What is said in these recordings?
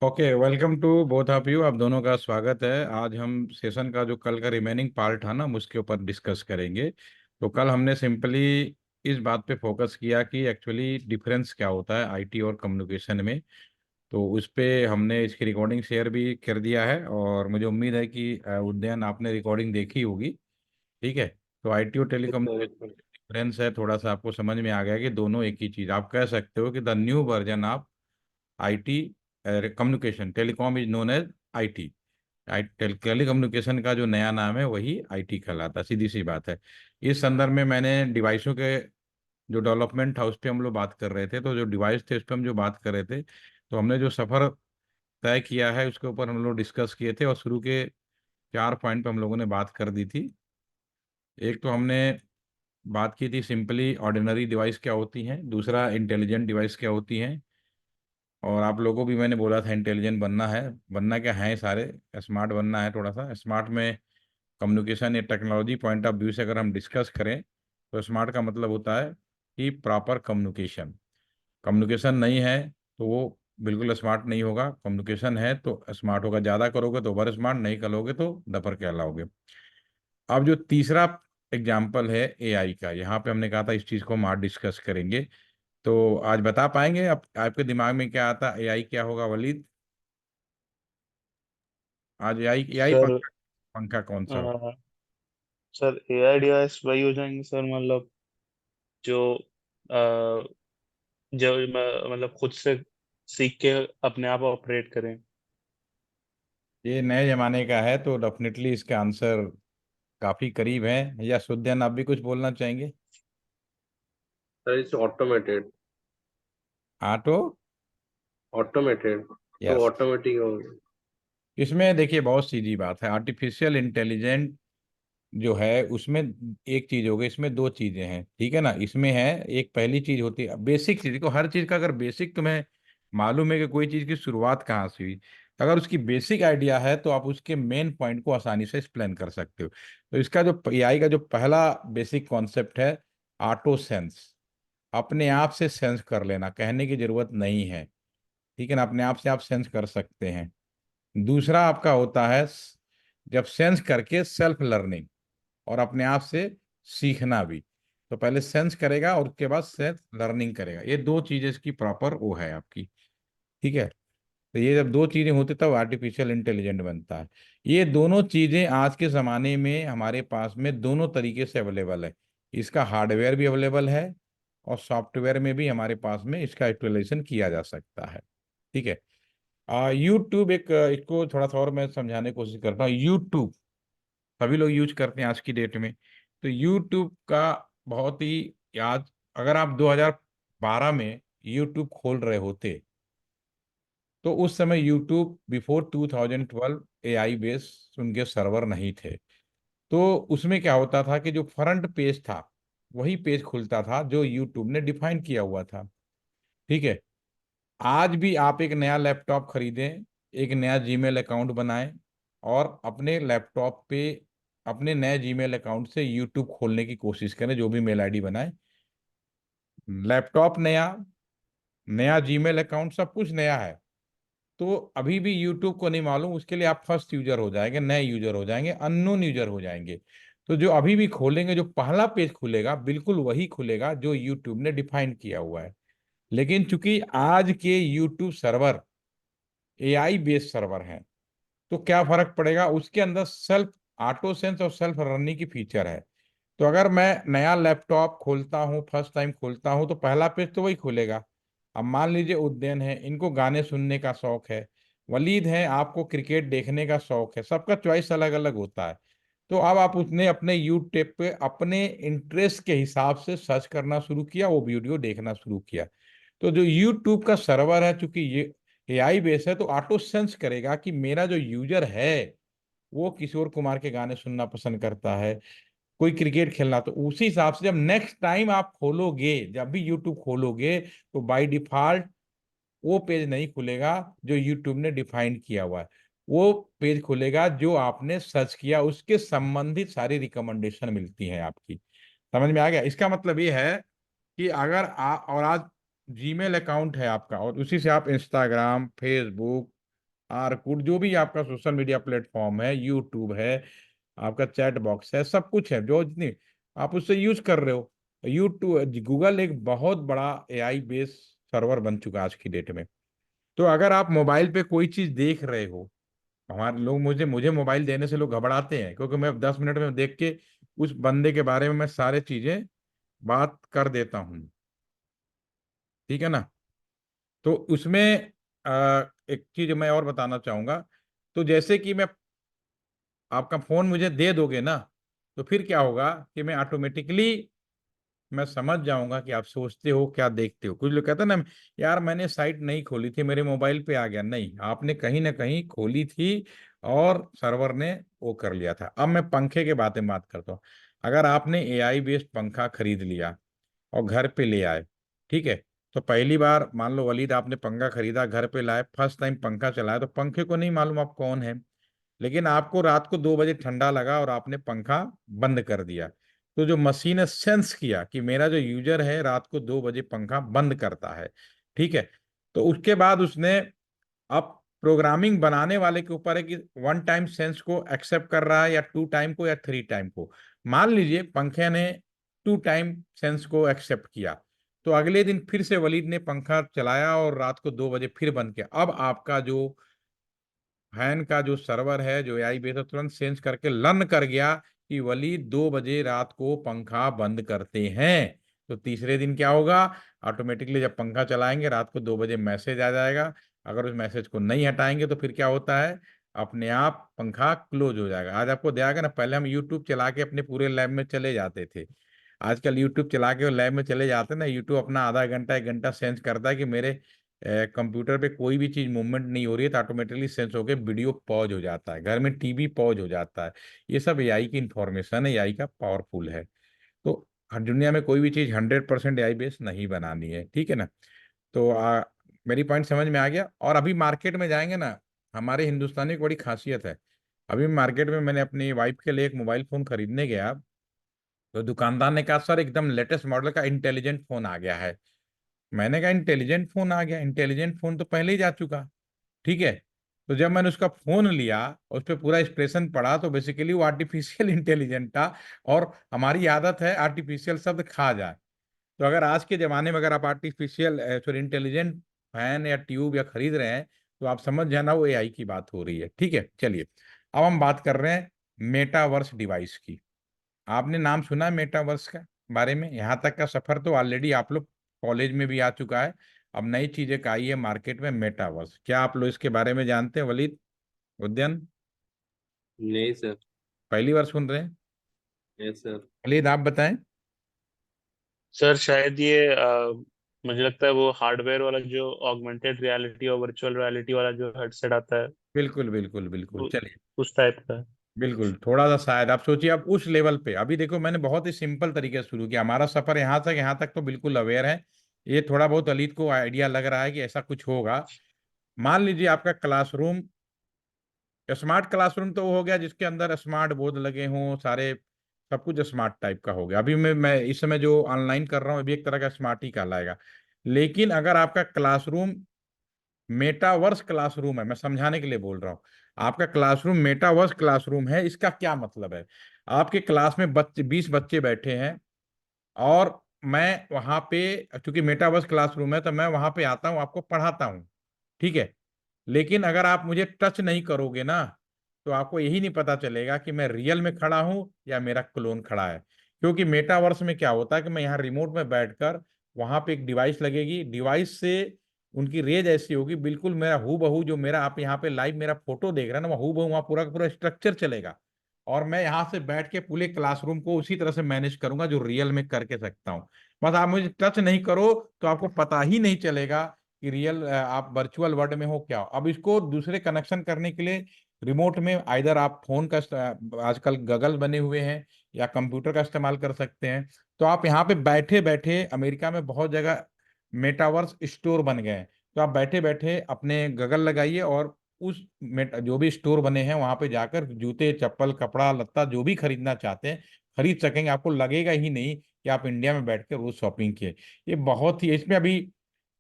Okay, welcome to both of you. आप दोनों का स्वागत है। आज हम सेशन का जो कल का रिमेनिंग पार्ट है ना, उसके ऊपर डिस्कस करेंगे। तो कल हमने सिंपली इस बात पे फोकस किया कि एक्चुअली डिफरेंस क्या होता है आईटी और कम्युनिकेशन में। तो उस पे हमने इसकी रिकॉर्डिंग शेयर भी कर दिया है और मुझे उम्मीद है कि उदयन आपने रिकॉर्डिंग देखी होगी। ठीक है। तो आईटी और टेलीकम्युनिकेशन बिल्कुल। डिफरेंस है, थोड़ा सा आपको समझ में आ गया कि दोनों एक ही चीज़। आप कह सकते हो कि the new version of IT communication telecom is known as IT. Telecommunication का जो नया नाम है वही आईटी कहलाता है, सीधी सी बात है। इस संदर्भ में मैंने डिवाइसों के जो डेवलपमेंट था उस पर हम लोग बात कर रहे थे। तो जो डिवाइस थे उस पर हम जो बात कर रहे थे, तो हमने जो सफ़र तय किया है उसके ऊपर हम लोग डिस्कस किए थे और शुरू के 4 पॉइंट पे हम लोगों ने बात कर दी थी। एक तो हमने बात की थी सिंपली ऑर्डिनरी डिवाइस क्या होती हैं, दूसरा इंटेलिजेंट डिवाइस क्या होती हैं। और आप लोगों को भी मैंने बोला था इंटेलिजेंट बनना है। बनना क्या है, सारे स्मार्ट बनना है। थोड़ा सा स्मार्ट में कम्युनिकेशन या टेक्नोलॉजी पॉइंट ऑफ व्यू से अगर हम डिस्कस करें तो स्मार्ट का मतलब होता है कि प्रॉपर कम्युनिकेशन। कम्युनिकेशन नहीं है तो वो बिल्कुल स्मार्ट नहीं होगा, कम्युनिकेशन है तो स्मार्ट होगा। ज़्यादा करोगे तो ओवर स्मार्ट, नहीं करोगे तो डफर कहलाओगे। अब जो तीसरा एग्जाम्पल है एआई का, यहाँ पे हमने कहा था इस चीज़ को हम आज डिस्कस करेंगे। तो आज बता पाएंगे आप, आपके दिमाग में क्या आता, एआई क्या होगा वलीद? आज एआई एआई सर पंखा, पंखा कौन सा हो? अ, सर एआई डिवाइस वही हो जाएंगे सर, मतलब जो अ, जो मतलब खुद से सीख के अपने आप ऑपरेट करें। ये नए जमाने का है तो डेफिनेटली इसका आंसर काफी करीब है। या सुद्यान आप भी कुछ बोलना चाहेंगे? Sir it's automated. Auto. Automated तो यस। ऑटोमेटिक हो। इसमें देखिए बहुत सीधी बात है, आर्टिफिशियल इंटेलिजेंट जो है उसमें एक चीज हो गई, इसमें दो चीजें हैं। ठीक है ना, इसमें है एक पहली चीज होती है बेसिक चीज को, हर चीज का अगर बेसिक तुम्हें मालूम है कि कोई चीज की शुरुआत कहाँ से हुई, अगर उसकी बेसिक आइडिया है तो आप उसके मेन पॉइंट को आसानी से एक्सप्लेन कर सकते हो। तो इसका जो एआई का जो पहला बेसिक कॉन्सेप्ट है, ऑटो सेंस। अपने आप से सेंस कर लेना, कहने की जरूरत नहीं है। ठीक है ना, अपने आप से आप सेंस कर सकते हैं। दूसरा आपका होता है जब सेंस करके सेल्फ लर्निंग, और अपने आप से सीखना भी। तो पहले सेंस करेगा और उसके बाद सेल्फ लर्निंग करेगा। ये दो चीजें इसकी प्रॉपर वो है आपकी। ठीक है। तो ये जब दो चीजें होती तब आर्टिफिशियल इंटेलिजेंट बनता है। ये दोनों चीजें आज के जमाने में हमारे पास में दोनों तरीके से अवेलेबल है। इसका हार्डवेयर भी अवेलेबल है और सॉफ्टवेयर में भी हमारे पास में इसका इंस्टॉलेशन किया जा सकता है। ठीक है। यूट्यूब एक इसको थोड़ा सा और मैं समझाने की कोशिश करता हूँ। यूट्यूब सभी लोग यूज करते हैं आज की डेट में। तो यूट्यूब का बहुत ही याद, अगर आप 2012 में यूट्यूब खोल रहे होते तो उस समय यूट्यूब बिफोर 2012 एआई बेस्ड उनके सर्वर नहीं थे। तो उसमें क्या होता था कि जो फ्रंट पेज था वही पेज खुलता था जो यूट्यूब ने डिफाइन किया हुआ था। ठीक है। आज भी आप एक नया लैपटॉप खरीदें, एक नया जीमेल अकाउंट बनाएं और अपने लैपटॉप पे अपने नए जीमेल अकाउंट से यूट्यूब खोलने की कोशिश करें, जो भी मेल आईडी बनाएं। लैपटॉप नया, नया जीमेल अकाउंट, सब कुछ नया है। तो अभी भी यूट्यूब को नहीं मालूम, उसके लिए आप फर्स्ट यूजर हो जाएंगे, नए यूजर हो जाएंगे, अननोन यूजर हो जाएंगे। तो जो अभी भी खोलेंगे, जो पहला पेज खुलेगा बिल्कुल वही खुलेगा जो यूट्यूब ने डिफाइन किया हुआ है। लेकिन चूंकि आज के YouTube server AI based server हैं, तो क्या फर्क पड़ेगा, उसके अंदर सेल्फ ऑटो सेंस और सेल्फ रनिंग की फीचर है। तो अगर मैं नया लैपटॉप खोलता हूँ, फर्स्ट टाइम खोलता हूँ, तो पहला पेज तो वही खुलेगा। अब मान लीजिए उद्यन है, इनको गाने सुनने का शौक है, वलीद है आपको क्रिकेट देखने का शौक है, सबका चॉइस अलग अलग होता है। तो अब आप उसने अपने यूट्यूब पे अपने इंटरेस्ट के हिसाब से सर्च करना शुरू किया, वो वीडियो देखना शुरू किया। तो जो यूट्यूब का सर्वर है, चूंकि ये एआई बेस है, तो ऑटो सेंस करेगा कि मेरा जो यूजर है वो किशोर कुमार के गाने सुनना पसंद करता है, कोई क्रिकेट खेलना। तो उसी हिसाब से जब नेक्स्ट टाइम आप खोलोगे, जब भी यूट्यूब खोलोगे, तो बाय डिफॉल्ट वो पेज नहीं खुलेगा जो यूट्यूब ने डिफाइन किया हुआ है। वो पेज खुलेगा जो आपने सर्च किया, उसके संबंधित सारी रिकमेंडेशन मिलती हैं आपकी। समझ में आ गया? इसका मतलब ये है कि अगर आप और आज जीमेल अकाउंट है आपका और उसी से आप इंस्टाग्राम, फेसबुक, आरकूट, जो भी आपका सोशल मीडिया प्लेटफॉर्म है, यूट्यूब है, आपका चैट बॉक्स है, सब कुछ है जो जितनी आप उससे यूज कर रहे हो। यूट्यूब, गूगल एक बहुत बड़ा एआई बेस्ड सर्वर बन चुका है आज की डेट में। तो अगर आप मोबाइल पे कोई चीज देख रहे हो, हमारे लोग, मुझे मुझे मोबाइल देने से लोग घबराते हैं, क्योंकि मैं 10 मिनट में देख के उस बंदे के बारे में मैं सारे चीजें बात कर देता हूँ, ठीक है ना। तो उसमें एक चीज मैं और बताना चाहूंगा। तो जैसे कि मैं, आपका फोन मुझे दे दोगे ना, तो फिर क्या होगा कि मैं ऑटोमेटिकली मैं समझ जाऊंगा कि आप सोचते हो क्या, देखते हो। कुछ लोग कहते हैं ना, यार मैंने साइट नहीं खोली थी, मेरे मोबाइल पे आ गया। नहीं, आपने कहीं ना कहीं खोली थी और सर्वर ने वो कर लिया था। अब मैं पंखे के बारे में बात करता हूँ। अगर आपने एआई बेस्ड पंखा खरीद लिया और घर पे ले आए, ठीक है, तो पहली बार मान लो वलीद आपने पंखा खरीदा, घर पे लाए, फर्स्ट टाइम पंखा चलाया, तो पंखे को नहीं मालूम आप कौन है, लेकिन आपको रात को 2 बजे ठंडा लगा और आपने पंखा बंद कर दिया। तो जो मशीन ने सेंस किया कि मेरा जो यूजर है रात को 2 बजे पंखा बंद करता है, ठीक है, तो उसके बाद उसने, अब प्रोग्रामिंग बनाने वाले के ऊपर है कि 1 टाइम सेंस को एक्सेप्ट कर रहा है या 2 टाइम को या 3 टाइम को। मान लीजिए पंखे ने 2 टाइम सेंस को एक्सेप्ट किया, तो अगले दिन फिर से वलीद ने पंखा चलाया और रात को 2 बजे फिर बंद किया। अब आपका जो फैन का जो सर्वर है, जो एआई बेस है, तुरंत सेंस करके लर्न कर गया कि वली 2 बजे रात को पंखा बंद करते हैं। तो तीसरे दिन क्या होगा, ऑटोमेटिकली जब पंखा चलाएंगे रात को 2 बजे मैसेज आ जाएगा। अगर उस मैसेज को नहीं हटाएंगे तो फिर क्या होता है, अपने आप पंखा क्लोज हो जाएगा। आज आपको देखा ना, पहले हम यूट्यूब चला के अपने पूरे लैब में चले जाते थे। आजकल यूट्यूब चला के लैब में चले जाते हैं ना, यूट्यूब अपना आधा घंटा 1 घंटा सेंस करता है कि मेरे कंप्यूटर पे कोई भी चीज मूवमेंट नहीं हो रही है, तो ऑटोमेटिकली सेंस होकर वीडियो पॉज हो जाता है, घर में टीवी पॉज हो जाता है। ये सब एआई की इंफॉर्मेशन है, एआई का पावरफुल है। तो हर दुनिया में कोई भी चीज 100% एआई बेस्ड नहीं बनानी है, ठीक है ना। तो मेरी पॉइंट समझ में आ गया। और अभी मार्केट में जाएंगे ना, हमारे हिंदुस्तानी की बड़ी खासियत है। अभी मार्केट में मैंने अपनी वाइफ के लिए एक मोबाइल फोन खरीदने गया, तो दुकानदार ने कहा सर एकदम लेटेस्ट मॉडल का इंटेलिजेंट फोन आ गया है। मैंने कहा इंटेलिजेंट फोन आ गया, इंटेलिजेंट फोन तो पहले ही जा चुका, ठीक है। तो जब मैंने उसका फोन लिया, उस पर पूरा एक्सप्रेशन पढ़ा, तो बेसिकली वो आर्टिफिशियल इंटेलिजेंट था। और हमारी आदत है आर्टिफिशियल शब्द खा जाए। तो अगर आज के जमाने में अगर आप आर्टिफिशियल सॉरी इंटेलिजेंट फैन या ट्यूब या खरीद रहे हैं, तो आप समझ जाना वो एआई की बात हो रही है, ठीक है। चलिए, अब हम बात कर रहे हैं मेटावर्स डिवाइस की। आपने नाम सुना है मेटावर्स का बारे में? यहाँ तक का सफर तो ऑलरेडी आप लोग कॉलेज में भी आ चुका है। अब नई चीज एक आई है मार्केट में, मेटावर्स। क्या आप लोग इसके बारे में जानते हैं वलीद, उद्यन? नहीं सर। पहली बार सुन रहे हैं? Yes sir. वलीद आप बताएं। सर शायद ये मुझे लगता है वो हार्डवेयर वाला जो ऑगमेंटेड रियलिटी और वर्चुअल रियलिटी वाला जो हेडसेट आता है, बिल्कुल बिल्कुल बिल्कुल, उ- चलिए। उस टाइप का है। बिल्कुल, थोड़ा सा शायद आप सोचिए, आप उस लेवल पे, अभी देखो मैंने बहुत ही सिंपल तरीके से शुरू किया हमारा सफर, यहाँ तक तो बिल्कुल अवेयर है। ये थोड़ा बहुत अलीद को आइडिया लग रहा है कि ऐसा कुछ होगा। मान लीजिए आपका क्लासरूम, स्मार्ट क्लासरूम तो वो हो गया जिसके अंदर स्मार्ट बोर्ड लगे हों सारे, सब कुछ स्मार्ट टाइप का हो गया। अभी मैं इस समय जो ऑनलाइन कर रहा हूँ अभी एक तरह का स्मार्ट ही कहलाएगा। लेकिन अगर आपका क्लासरूम मेटावर्स क्लासरूम है, मैं समझाने के लिए बोल रहा हूँ, आपका क्लासरूम मेटावर्स क्लासरूम है, इसका क्या मतलब है? आपके क्लास में बच्चे 20 बच्चे बैठे हैं, और मैं वहां पे, क्योंकि मेटावर्स क्लासरूम है तो मैं वहां पे आता हूँ, आपको पढ़ाता हूँ, ठीक है। लेकिन अगर आप मुझे टच नहीं करोगे ना, तो आपको यही नहीं पता चलेगा कि मैं रियल में खड़ा हूं या मेरा क्लोन खड़ा है। क्योंकि मेटावर्स में क्या होता है कि मैं यहाँ रिमोट में बैठकर, वहां पे एक डिवाइस लगेगी, डिवाइस से उनकी रेज ऐसी होगी, बिल्कुल मेरा हू बहू जो मेरा, आप यहाँ पे लाइव मेरा फोटो देख रहे हैं ना, वहाँ हू बहू वहाँ पूरा का पूरा स्ट्रक्चर चलेगा। और मैं यहाँ से बैठ के पूरे क्लासरूम को उसी तरह से मैनेज करूंगा जो रियल में करके सकता हूँ। बस आप मुझे टच नहीं करो तो आपको पता ही नहीं चलेगा कि रियल आप वर्चुअल वर्ल्ड में हो क्या हो। अब इसको दूसरे कनेक्शन करने के लिए रिमोट में आइदर आप फोन का आजकल गगल बने हुए हैं या कंप्यूटर का इस्तेमाल कर सकते हैं। तो आप यहाँ पे बैठे बैठे, अमेरिका में बहुत जगह मेटावर्स स्टोर बन गए हैं, तो आप बैठे बैठे अपने गगल लगाइए और उस जो भी स्टोर बने हैं वहां पे जाकर जूते चप्पल कपड़ा लत्ता जो भी खरीदना चाहते हैं खरीद सकेंगे। आपको लगेगा ही नहीं कि आप इंडिया में बैठ कर रोज शॉपिंग किए। ये बहुत ही, इसमें अभी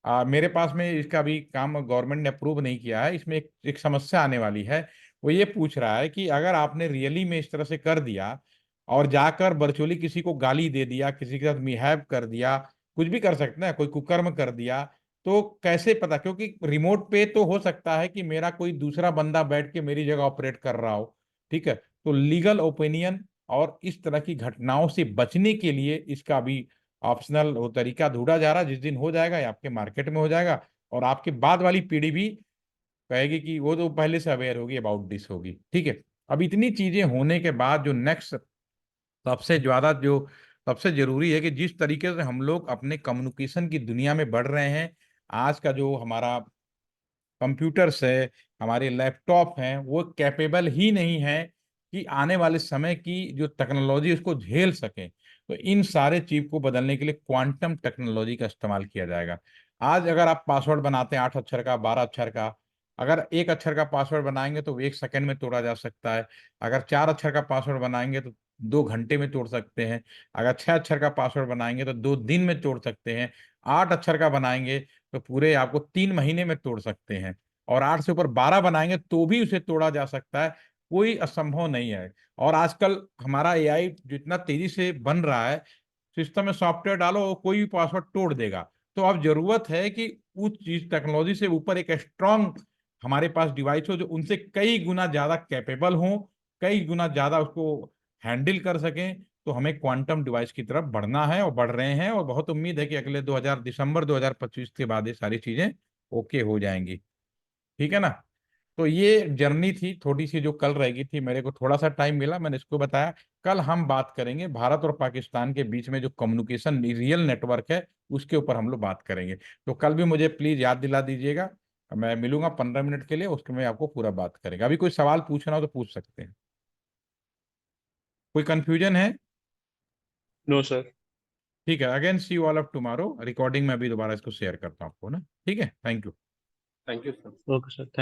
मेरे पास में इसका भी काम गवर्नमेंट ने अप्रूव नहीं किया है। इसमें एक समस्या आने वाली है। वो ये पूछ रहा है कि अगर आपने रियली में इस तरह से कर दिया और जाकर वर्चुअली किसी को गाली दे दिया, किसी के साथ मिसहैव कर दिया, कुछ भी कर सकते हैं, कोई कुकर्म कर दिया, तो कैसे पता? क्योंकि रिमोट पे तो हो सकता है कि मेरा कोई दूसरा बंदा बैठ के मेरी जगह ऑपरेट कर रहा हो, ठीक है। तो लीगल ओपिनियन और इस तरह की घटनाओं से बचने के लिए इसका भी ऑप्शनल वो तरीका ढूंढा जा रहा है। जिस दिन हो जाएगा ये आपके मार्केट में हो जाएगा, और आपके बाद वाली पीढ़ी भी कहेगी कि वो तो पहले से अवेयर होगी, अबाउट दिस होगी, ठीक है। अब इतनी चीजें होने के बाद जो नेक्स्ट सबसे ज्यादा जो सबसे जरूरी है कि जिस तरीके से हम लोग अपने कम्युनिकेशन की दुनिया में बढ़ रहे हैं, आज का जो हमारा कंप्यूटर्स है, हमारे लैपटॉप हैं, वो कैपेबल ही नहीं है कि आने वाले समय की जो टेक्नोलॉजी उसको झेल सके। तो इन सारे चीज को बदलने के लिए क्वांटम टेक्नोलॉजी का इस्तेमाल किया जाएगा। आज अगर आप पासवर्ड बनाते हैं 8 अक्षर का, 12 अक्षर का, अगर 1 अक्षर का पासवर्ड बनाएंगे तो 1 सेकंड में तोड़ा जा सकता है। अगर 4 अक्षर का पासवर्ड बनाएंगे तो 2 घंटे में तोड़ सकते हैं। अगर 6 अक्षर का पासवर्ड बनाएंगे तो 2 दिन में तोड़ सकते हैं। 8 अक्षर का बनाएंगे तो पूरे आपको 3 महीने में तोड़ सकते हैं। और 8 से ऊपर 12 बनाएंगे तो भी उसे तोड़ा जा सकता है। कोई असंभव नहीं है। और आजकल हमारा एआई जितना तेजी से बन रहा है, सिस्टम में सॉफ्टवेयर डालो और कोई भी पासवर्ड तोड़ देगा। तो अब जरूरत है कि उस चीज टेक्नोलॉजी से ऊपर एक स्ट्रांग हमारे पास डिवाइस हो जो उनसे कई गुना ज्यादा कैपेबल हो, कई गुना ज्यादा उसको हैंडल कर सकें। तो हमें क्वांटम डिवाइस की तरफ बढ़ना है और बढ़ रहे हैं, और बहुत उम्मीद है कि अगले 2000 दिसंबर 2025 के बाद ये सारी चीजें ओके हो जाएंगी, ठीक है ना। तो ये जर्नी थी थोड़ी सी जो कल रहेगी थी, मेरे को थोड़ा सा टाइम मिला, मैंने इसको बताया। कल हम बात करेंगे भारत और पाकिस्तान के बीच में जो कम्युनिकेशन रियल नेटवर्क है उसके ऊपर हम लोग बात करेंगे। तो कल भी मुझे प्लीज याद दिला दीजिएगा। मैं मिलूंगा 15 मिनट के लिए, उसके में आपको पूरा बात करेंगे। अभी कोई सवाल पूछना हो तो पूछ सकते हैं। कोई कंफ्यूजन है? No sir. ठीक है, again see you all of tomorrow. Recording में अभी दोबारा इसको शेयर करता हूँ आपको ना, ठीक है। Thank you. Thank you sir. Okay sir.